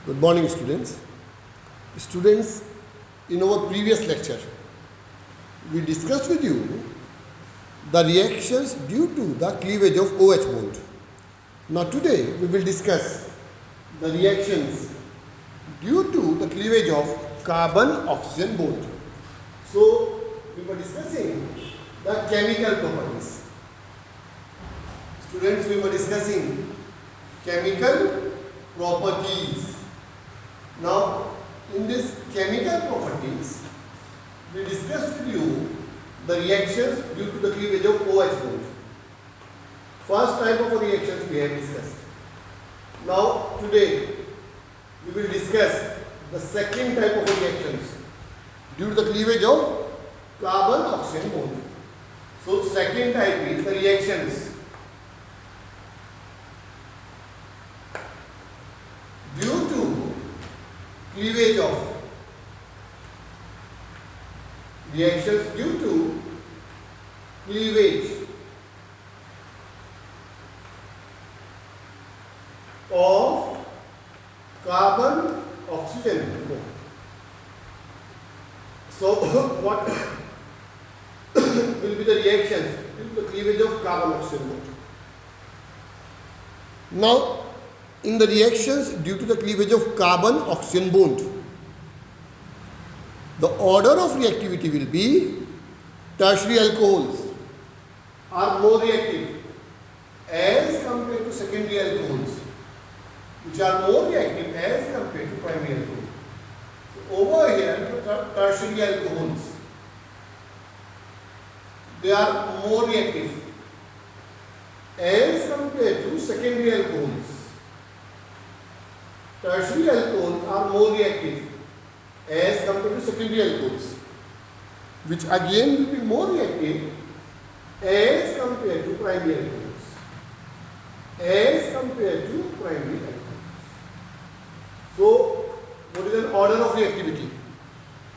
Good morning, students. Students, in our previous lecture, we discussed with you the reactions due to the cleavage of OH bond. Now today we will discuss the reactions due to the cleavage of carbon-oxygen bond. So we were discussing the chemical properties. Students, we were discussing chemical properties. Now, in this chemical properties, we discussed with you the reactions due to the cleavage of OH bond. First type of reactions we have discussed. Now, today, we will discuss the second type of reactions due to the cleavage of carbon-oxygen bond. So, second type is the reactions due to cleavage of reactions due to cleavage of carbon oxygen bond. So what will be the reactions due to the cleavage of carbon oxygen bond? Now, in the reactions due to the cleavage of carbon-oxygen bond, the order of reactivity will be tertiary alcohols are more reactive as compared to secondary alcohols, which are more reactive as compared to primary alcohol. So over here, the tertiary alcohols, they are more reactive as compared to secondary alcohols. Tertiary alcohols are more reactive as compared to secondary alcohols, which again will be more reactive as compared to primary alcohols. As compared to primary alcohols. So, what is an order of reactivity?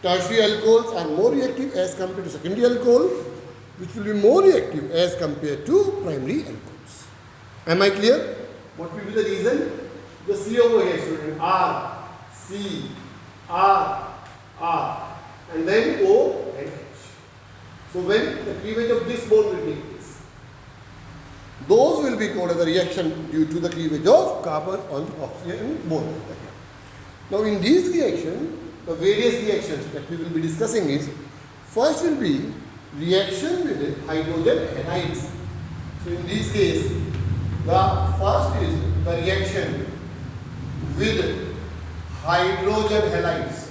Tertiary alcohols are more reactive as compared to secondary alcohol, which will be more reactive as compared to primary alcohols. Am I clear? What will be the reason? The C over here, student, R, C, R, R, and then O and H. So when the cleavage of this bond will take place, those will be called as a reaction due to the cleavage of carbon on oxygen bond. Now in these reactions, the various reactions that we will be discussing is, first will be reaction with hydrogen halides. So in this case, the first is the reaction with hydrogen halides.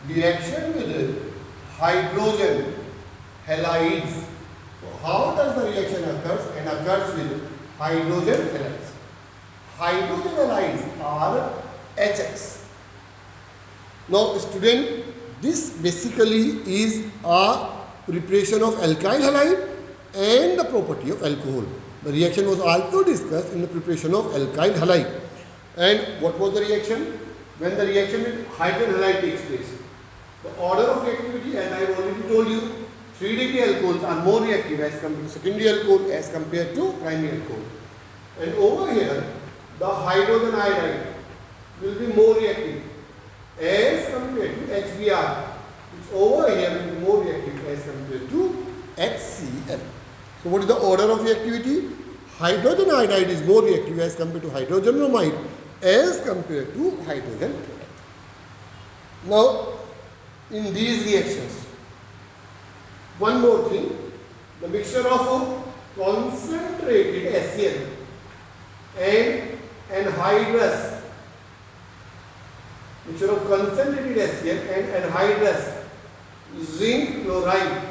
Reaction with hydrogen halides. So how does the reaction occurs? And occurs with hydrogen halides. Hydrogen halides are HX. Now student, this basically is a preparation of alkyl halide and the property of alcohol. The reaction was also discussed in the preparation of alkyl halide. And what was the reaction? When the reaction with hydrogen halide takes place, the order of reactivity, as I have already told you, 3-degree alcohols are more reactive as compared to secondary alcohol as compared to primary alcohol. And over here, the hydrogen iodide will be more reactive as compared to HBr, which over here will be more reactive as compared to HCl. So what is the order of reactivity? Hydrogen iodide is more reactive as compared to hydrogen bromide as compared to hydrogen chloride. Now, in these reactions, one more thing, the mixture of concentrated HCl and anhydrous, mixture of concentrated HCl and anhydrous zinc chloride,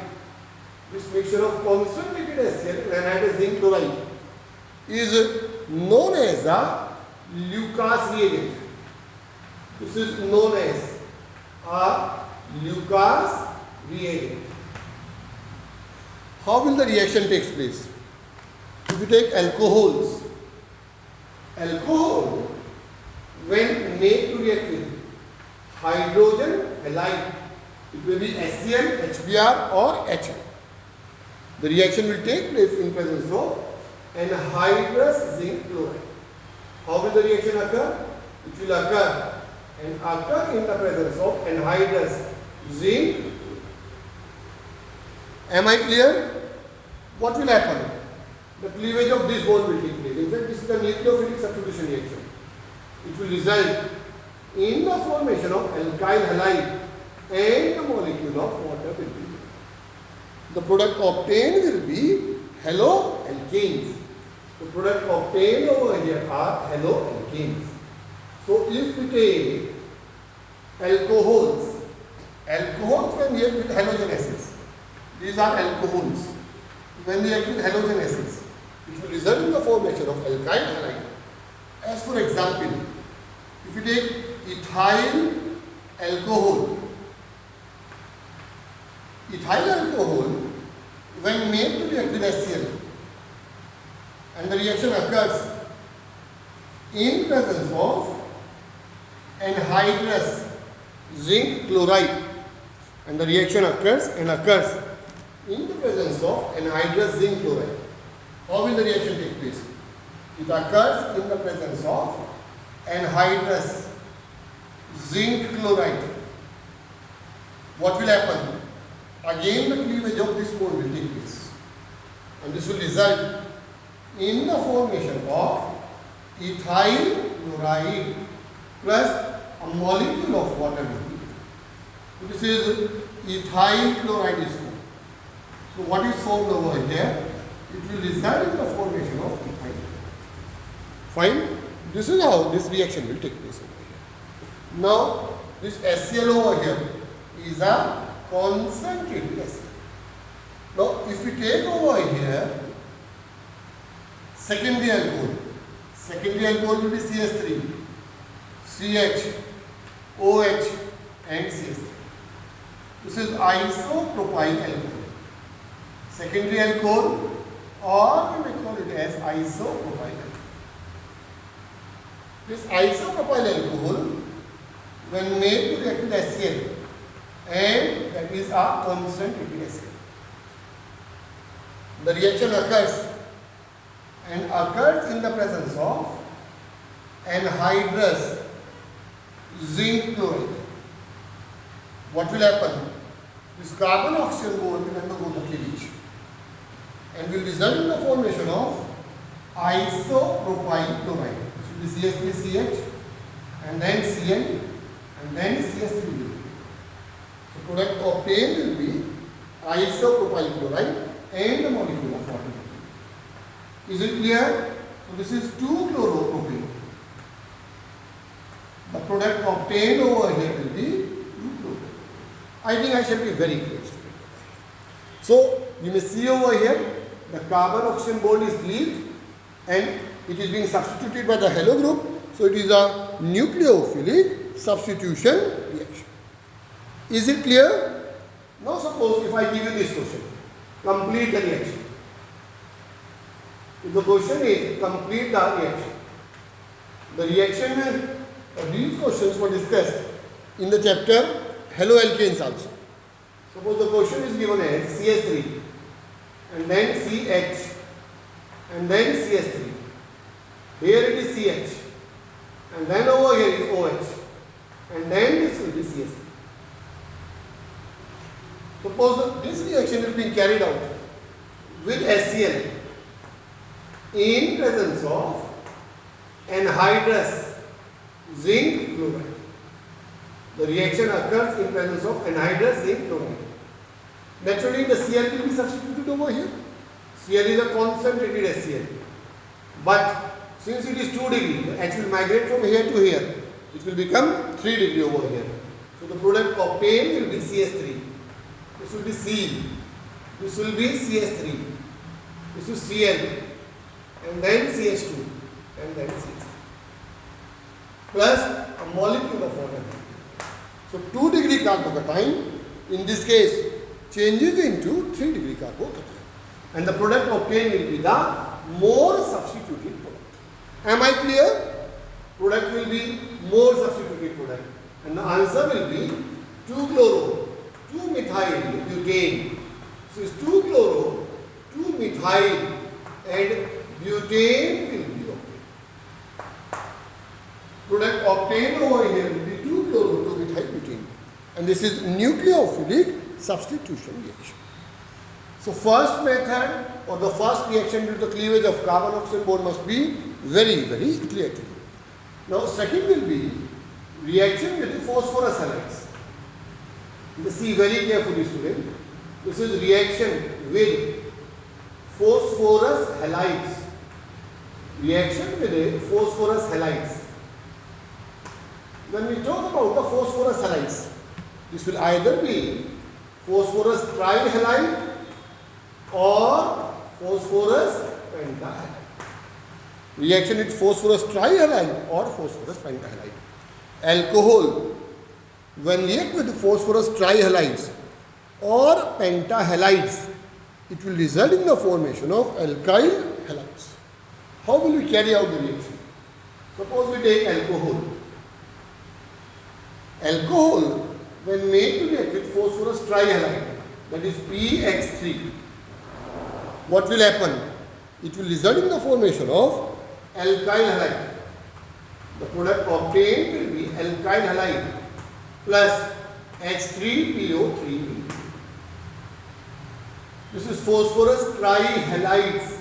this mixture of concentrated HCl and anhydrous zinc chloride is known as a Lucas reagent. This is known as a Lucas reagent. How will the reaction take place? If you take alcohols, alcohol when made to react with hydrogen halide, it will be HCl, HBr or HI. The reaction will take place in presence of anhydrous zinc chloride. How will the reaction occur? which will occur and occur in the presence of anhydrous zinc. Am I clear? What will happen? The cleavage of this bond will take place. In fact, this is the nucleophilic substitution reaction. It will result in the formation of alkyl halide and the molecule of water will be. The product obtained will be haloalkanes. The product obtained over here are haloalkanes. So if we take alcohols when react with halogen acids. These are alcohols. When they react with halogen acids, it will result in the formation of alkyl halide. As for example, if you take ethyl alcohol when made to react with HCl and the reaction occurs in presence of anhydrous zinc chloride and the reaction occurs in the presence of anhydrous zinc chloride. How will the reaction take place? It occurs in the presence of anhydrous zinc chloride. What will happen? Again the cleavage of this bond will take place. And this will result in the formation of ethyl chloride plus a molecule of water. So this is ethyl chloride is formed. So what is formed over here? It will result in the formation of ethyl chloride. Fine? This is how this reaction will take place over here. Now, this HCl over here is a concentrated HCl. Now, if we take over here secondary alcohol will be CH3, CH, OH and CH3. This is isopropyl alcohol. Secondary alcohol, or we may call it as isopropyl alcohol. This isopropyl alcohol, when made to react with HCl, and that is a concentrated HCl. The reaction occurs in the presence of anhydrous zinc chloride. What will happen? This carbon oxygen bond will undergo the cleavage and will result in the formation of isopropyl chloride. It should be CH3CH and then Cl and then CH3. So product obtained will be isopropyl chloride and the molecule of water. Is it clear? So this is 2-chloropropane. The product obtained over here will be 2-chloropropane. I think I shall be very clear. So you may see over here the carbon oxygen bond is cleaved and it is being substituted by the halo group. So it is a nucleophilic substitution reaction. Is it clear? Now suppose if I give you this question, complete the reaction. If the question is complete the reaction, these questions were discussed in the chapter haloalkanes also. Suppose the question is given as CH3 and then CH and then CH3. Here it is CH and then over here is OH and then this will be CH3. Suppose this reaction is being carried out with HCl in presence of anhydrous zinc chloride. The reaction occurs in presence of anhydrous zinc chloride. Naturally, the Cl will be substituted over here. Cl is a concentrated HCl. But since it is 2 degree, the H will migrate from here to here. It will become 3 degree over here. So the product obtained will be CH3. This will be C. This will be CH3. This is Cl. And then CH2. And then CH3. Plus a molecule of water. So 2 degree carbocation in this case changes into 3 degree carbocation. And the product obtained will be the more substituted product. Am I clear? Product will be more substituted product. And the answer will be 2-chloro, 2-methyl butane. So it's 2-chloro, 2-methyl and butane will be obtained. Product obtained over here will be 2-chloro-2-methyl butane. And this is nucleophilic substitution reaction. So first method or the first reaction due to cleavage of carbon oxygen bond must be very, very clear to you. Now second will be reaction with the phosphorus halides. See very carefully, student. This is reaction with phosphorus halides. Reaction with the phosphorus halides. When we talk about the phosphorus halides, this will either be phosphorus trihalide or phosphorus pentahalide. Reaction with phosphorus trihalide or phosphorus pentahalide. Alcohol, when react with phosphorus trihalides or pentahalides, it will result in the formation of alkyl halides. How will we carry out the reaction? Suppose we take alcohol. Alcohol, when made to react with phosphorus trihalide, that is PX3, what will happen? It will result in the formation of alkyl halide. The product obtained will be alkyl halide plus H3PO3. This is phosphorus trihalides.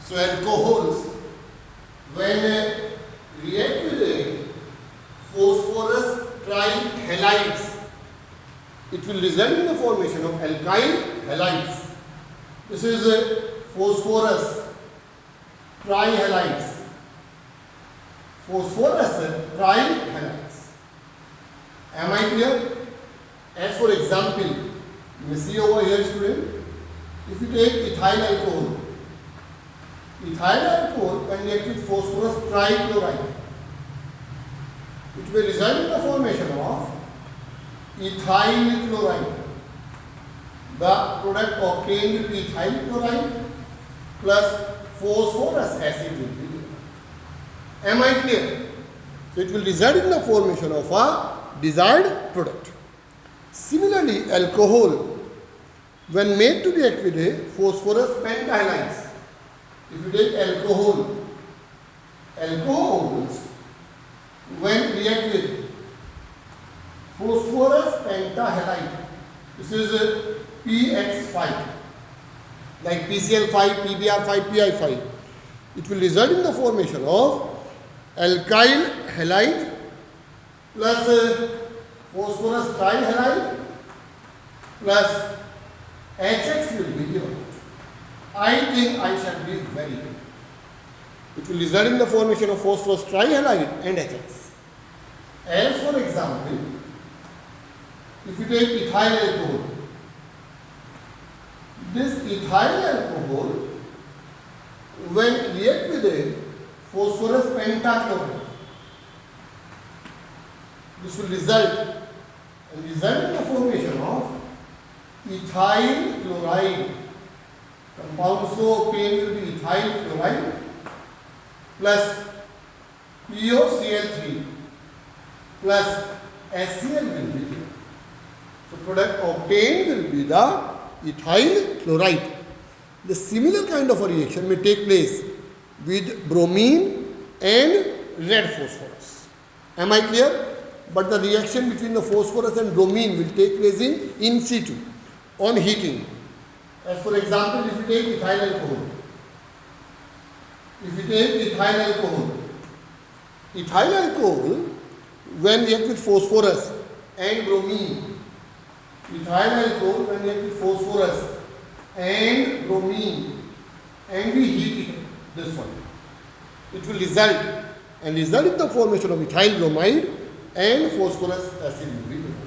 So alcohols, when react with a phosphorus trihalides, it will result in the formation of alkyl halides. This is phosphorus trihalides. Phosphorus trihalides. Am I clear? As for example, you may see over here, student, if you take ethyl alcohol, ethyl alcohol can react with phosphorus trichloride. It will result in the formation of ethyl chloride. The product obtained will be ethyl chloride plus phosphorus acid will be there. Am I clear? So it will result in the formation of a desired product. Similarly, alcohol, when made to react with a phosphorus pentahalides, if you take alcohol, alcohols, when react with phosphorus pentahalide, this is PX5, like PCl5, PBr5, PI5. It will result in the formation of alkyl halide plus phosphorus trihalide plus HX will be given. I think I shall be very good. It will result in the formation of phosphorus trihalide and HX. As for example, if you take ethyl alcohol, this ethyl alcohol, when react with a phosphorus pentachloride, this will result in the formation of ethyl chloride. Compound so obtained will be ethyl chloride plus POCl3 plus HCl will be there. So product obtained will be the ethyl chloride. The similar kind of a reaction may take place with bromine and red phosphorus. Am I clear? But the reaction between the phosphorus and bromine will take place in situ, on heating. As for example, if you take ethyl alcohol, ethyl alcohol, when react with phosphorus and bromine, and we heat it, this one, it will result in the formation of ethyl bromide and phosphorus acid will be there.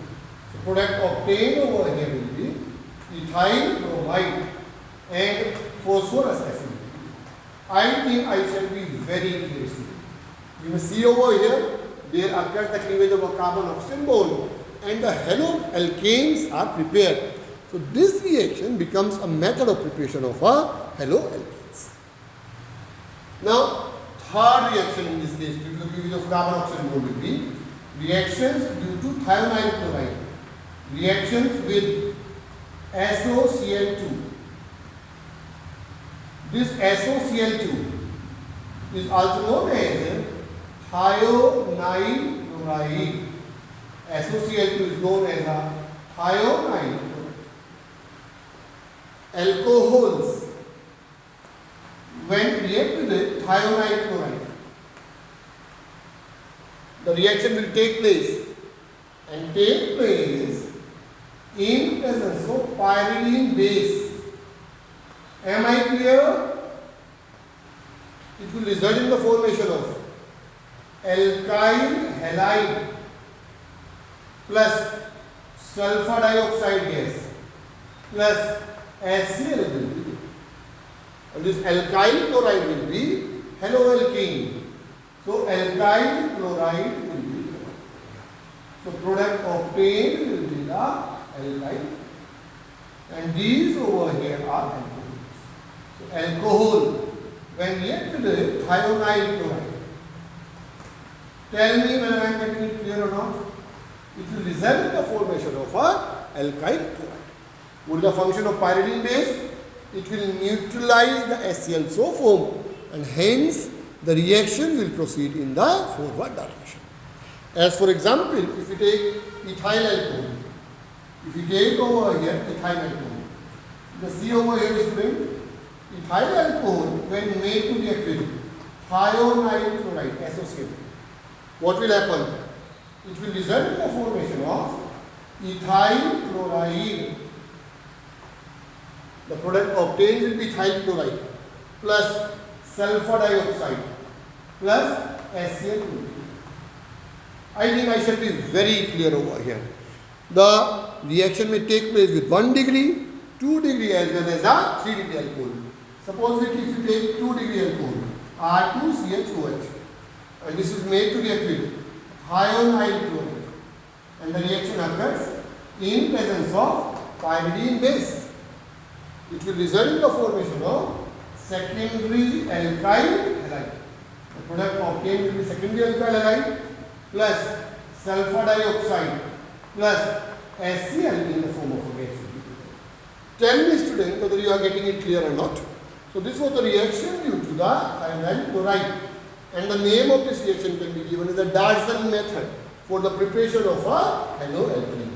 So product obtained over here will be ethyl bromide and phosphorus acid. I think I shall be very clear. You may see over here, there occurs the cleavage of a carbon oxygen bond and the haloalkanes are prepared. So this reaction becomes a method of preparation of a haloalkanes. Now, third reaction in this case, due to the cleavage of carbon oxygen bond will be reactions due to thionyl chloride. Reactions with SOCl2. This SOCl2 is also known as thionyl chloride. SOCl2 is known as a thionyl chloride. Alcohols, when react with thionyl chloride, the reaction will take place in presence of pyridine base. Am I clear? It will result in the formation of alkyl halide plus sulfur dioxide gas plus HCl will be. And this alkyl chloride will be haloalkane. So alkyl chloride will be. So product obtained will be the alkyl. And these over here are alcohols. So alcohol, when reacted with thionyl chloride, tell me whether I am getting it clear or not. It will result in the formation of a alkyl chloride. What is the function of pyridine base? It will neutralize the HCl foam, and hence the reaction will proceed in the forward direction. As for example, if you take ethyl alcohol, if you take over here ethyl alcohol, the C over here is student, ethyl alcohol when made to react with thionyl chloride, SOCl, what will happen? It will result in the formation of ethyl chloride. The product obtained will be ethyl chloride plus sulfur dioxide plus HCl2. I think I shall be very clear over here. The reaction may take place with 1 degree, 2 degree as well as a 3 degree alcohol. Suppose that if you take 2 degree alcohol, R2CHOH, and this is made to react with thionyl chloride, and the reaction occurs in presence of pyridine base. It will result in the formation of secondary alkyl halide. The product obtained will be secondary alkyl halide plus sulfur dioxide plus HCl in the form of a gas. Tell me, student, whether you are getting it clear or not. So this was the reaction due to the thionyl chloride, and the name of this reaction can be given as the Darson method for the preparation of a haloalkane.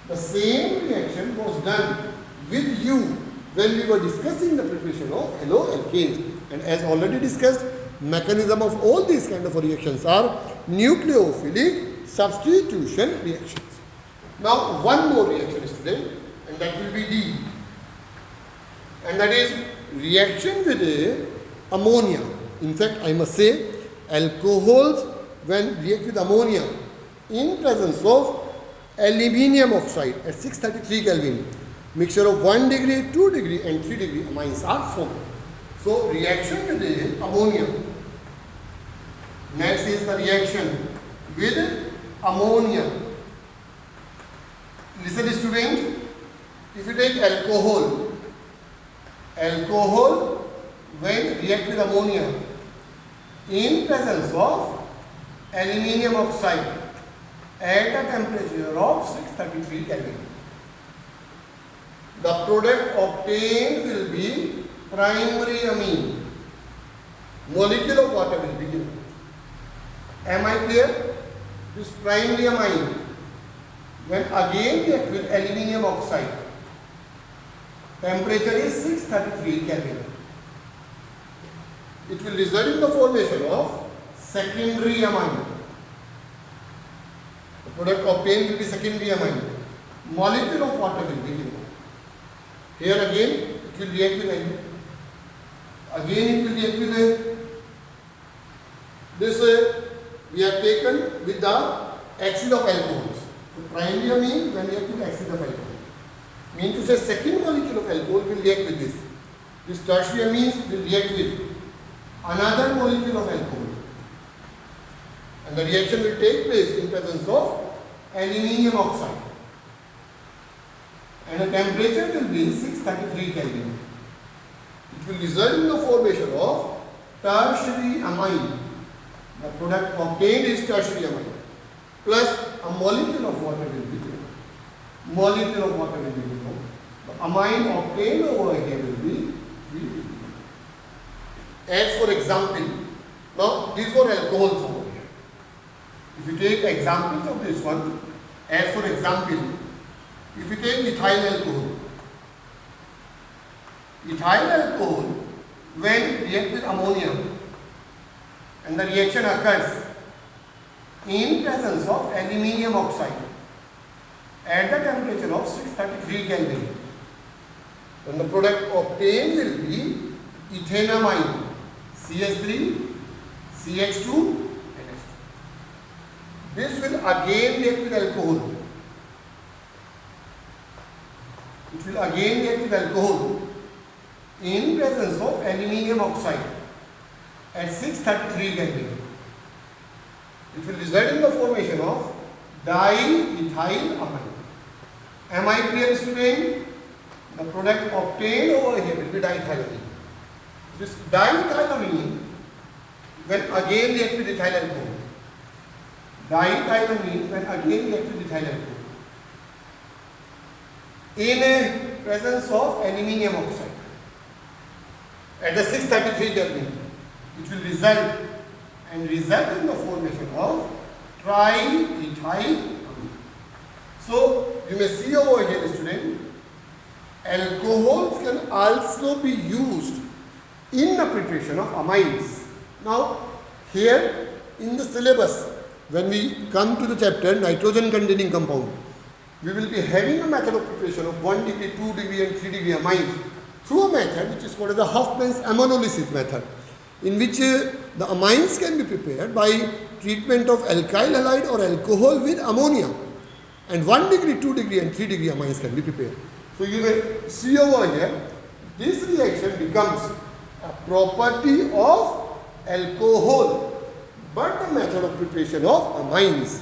The same reaction was done with you when we were discussing the preparation of haloalkanes. And as already discussed, mechanism of all these kind of reactions are nucleophilic substitution reactions. Now one more reaction, student, and that will be D, and that is reaction with ammonia. In fact, I must say alcohols when react with ammonia in presence of aluminium oxide at 633 Kelvin, mixture of 1 degree, 2 degree and 3 degree amines are formed. So reaction with the ammonia. Next is the reaction with ammonia. Listen, student, if you take alcohol when react with ammonia in presence of aluminium oxide at a temperature of 633 Kelvin, the product obtained will be primary amine. Molecule of water will be given. Am I clear? This primary amine, when again react with aluminium oxide, temperature is 633 Kelvin. It will result in the formation of secondary amine. The product obtained will be secondary amine. Molecule of water will be given. Here again it will react with this we have taken with the acid of alcohols. So primary amine when react with acid of alcohol. Mean to say second molecule of alcohol will react with this. This tertiary amines will react with another molecule of alcohol. And the reaction will take place in presence of aluminium oxide. And the temperature will be 633 Kelvin. It will result in the formation of tertiary amine. The product obtained is tertiary amine. plus a molecule of water will be given. Molecule of water will be given. The amine obtained over here will be 3. As for example, now these were alcohols over here. If you take examples of this one, as for example, if you take ethyl alcohol, when react with ammonia and the reaction occurs in presence of aluminium oxide at the temperature of 633 Kelvin, then the product obtained will be ethanamine, CH3, CH2 and H2. This will again react with alcohol. It will again react with alcohol in presence of aluminium oxide at 633 Kelvin. It will result in the formation of diethylamine. Am I clear, student? The product obtained over here will be diethylamine. This diethylamine, when again react with ethyl alcohol, diethylamine when again react with ethyl alcohol in a presence of aluminium oxide at the 633 Kelvin, it will result in the formation of triethylamine. So you may see over here, student, alcohols can also be used in the preparation of amines. Now here in the syllabus, when we come to the chapter nitrogen containing compound, we will be having a method of preparation of 1 degree, 2 degree and 3 degree amines through a method which is called as the Huffman's ammonolysis method, in which the amines can be prepared by treatment of alkyl halide or alcohol with ammonia, and 1 degree, 2 degree and 3 degree amines can be prepared. So you may see over here, this reaction becomes a property of alcohol, but the method of preparation of amines.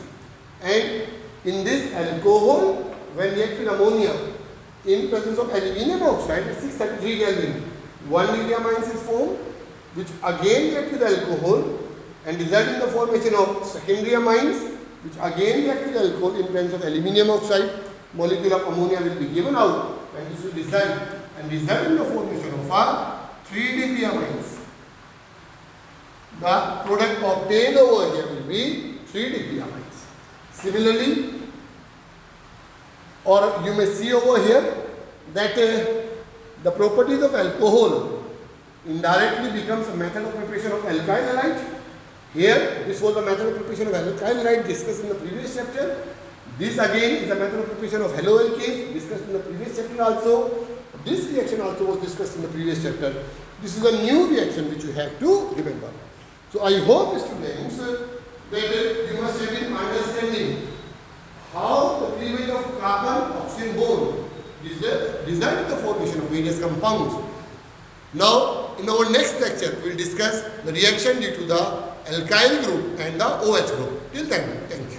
And in this alcohol, when react with ammonia in presence of aluminium oxide at 633 Kelvin, 1 degree amines is formed, which again react with alcohol and result in the formation of secondary amines, which again react with alcohol in presence of aluminium oxide. Molecule of ammonia will be given out, and this will result in the formation of a 3 degree amines. The product obtained over here will be 3 degree amines. Similarly, or you may see over here that the properties of alcohol indirectly becomes a method of preparation of alkyl halide. Here, this was the method of preparation of alkyl halide discussed in the previous chapter. This again is a method of preparation of haloalkanes discussed in the previous chapter also. This reaction also was discussed in the previous chapter. This is a new reaction which you have to remember. So I hope, students, that you must have been understanding how the cleavage of carbon-oxygen bond result in the formation of various compounds. Now, in our next lecture, we will discuss the reaction due to the alkyl group and the OH group. Till then, thank you.